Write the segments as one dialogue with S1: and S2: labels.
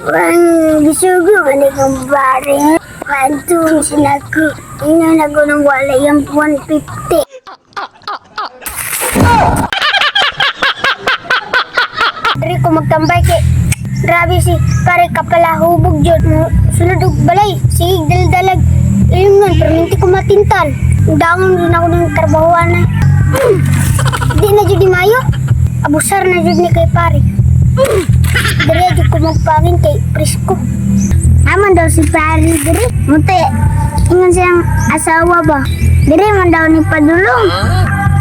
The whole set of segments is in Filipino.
S1: Gisugo man ikong pare. Pantong sinaku. Ina na ko ng wala yung 150. Dari ko magtambay kay grabe si pare kapala hubog jud sulod og balay sig daldalag ilungan pero hindi ko matintal dangon rin ako ng karbahuan na di na jud di mayo abusar na jud ni kay pare dari jud ko magpangin kay presko naman daw si pare dari munti ingon siyang asawa ba dari man daw ni padulong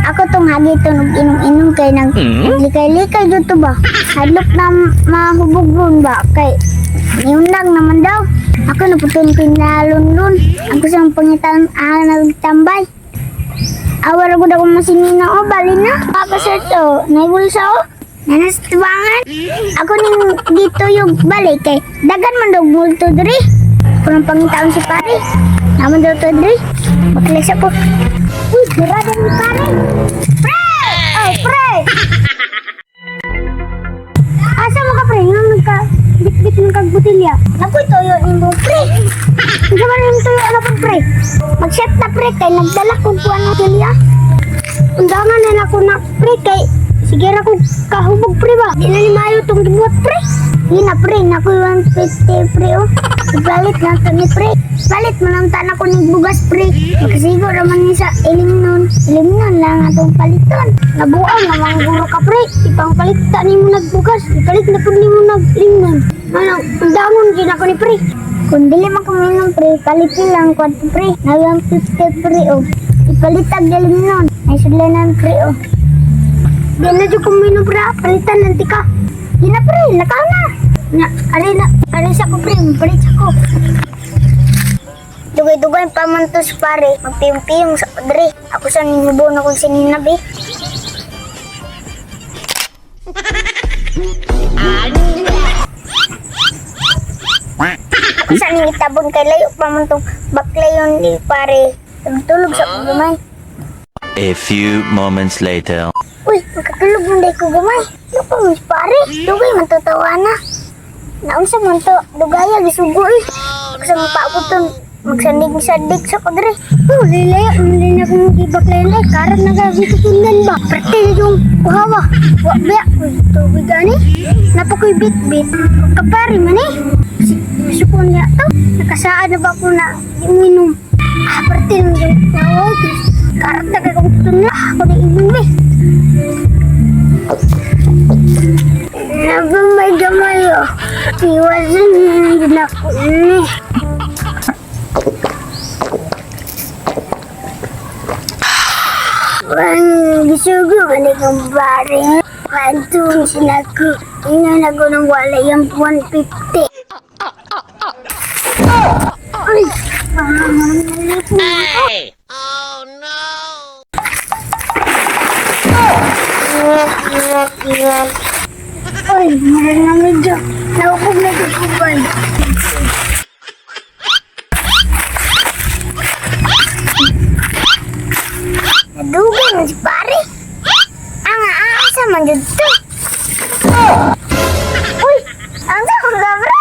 S1: ako tong hagiton og inom-inom kay nang likay-likay jud to ba hadlok na mahubog ba kay niunag naman daw ako naputun pinalon-lon ako siyang pangitan nagtambay awal ko daw masinina o bali na papasir to naibulsa o nanastubangan ako ning dito yung balik kay dagan man daw multo diri kurang pangitaan si pare naman daw to diri baklis ako uy berada ni pare pre oh pre asa mo ka pre yung nagka bit-bit ng kagbutilya nakoy toyo ni mo pre isa man yung toyo ano po pre mag-set na pre kay nagdala ko po ano tilya undangan na ako na pre kay sige ra ko kahubog pre ba di na ni mayo tong gibuhat pre di na pre nakoy 150 pre oh ibalit lang to ni pre balit mo lang tanak ko ng bugas pre magkasigo naman ni sa ilimnon lang atong paliton nabuang namang guro ka pre ipang palita ni mo nagbugas ipalit na po ni mo naglimnon ano dangon din ako ni pre kung dili man kuminom pre palitin lang kwad pre na 150 pre oh ipalit ang galimnon ay sudlanan pre oh di na dyan kuminom pre palitan ng tika di na pre lakaw na ari sa ko pre palit sa ko dugay-dugay pa man to si pare magpiyong-piyong sa padre ako sa ningubo na kung sininabi ako sa ningitabon kay layo pa man tong baklayon ni pare tulog sa gumay
S2: A few moments later.
S1: Uy, magkatulog mo ko gumay ano pa mo si pare dugay man to tawana naunsa man to dugaya gisugo ako sa mapaputon magsandig-sandig sa kadre. Oh, lilaya, hindi na kong ibaklayan ay karat na gagitutunan ba? Perte na yung uhawa. Wabaya, tubig gani. Napakoy bit-bit. Kapari man eh. Sukon niya to. Nakasaan na ba ko na iminum? Perte na yung uhawa. Karat na gagitutunan. Ako na imin eh. Nabamay gamay oh. Iwasan na ako eh. Gisugo man ikong pare. Pantong sinaku. Ina na ko ng wala yung 150. Ay!
S3: Hey! Oh no!
S1: Ay, meron na medyo. Naukog na kukuban. Nadugay mo si pare. Ang aasa man dyan to. Uy, ang sakot ka pre.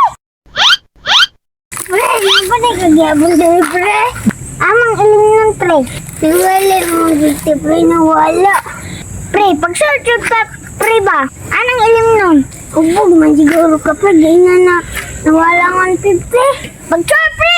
S1: Pre, ano ba na kagyabon dyan pre? Amang ilim ng pre. Piwala mo dito pre na wala. Pre, pag-search yun ka pre ba? Anong ilim nun? Ubog man siguro ka pre. Ganyan na nawala ng 150. Pag-search pre!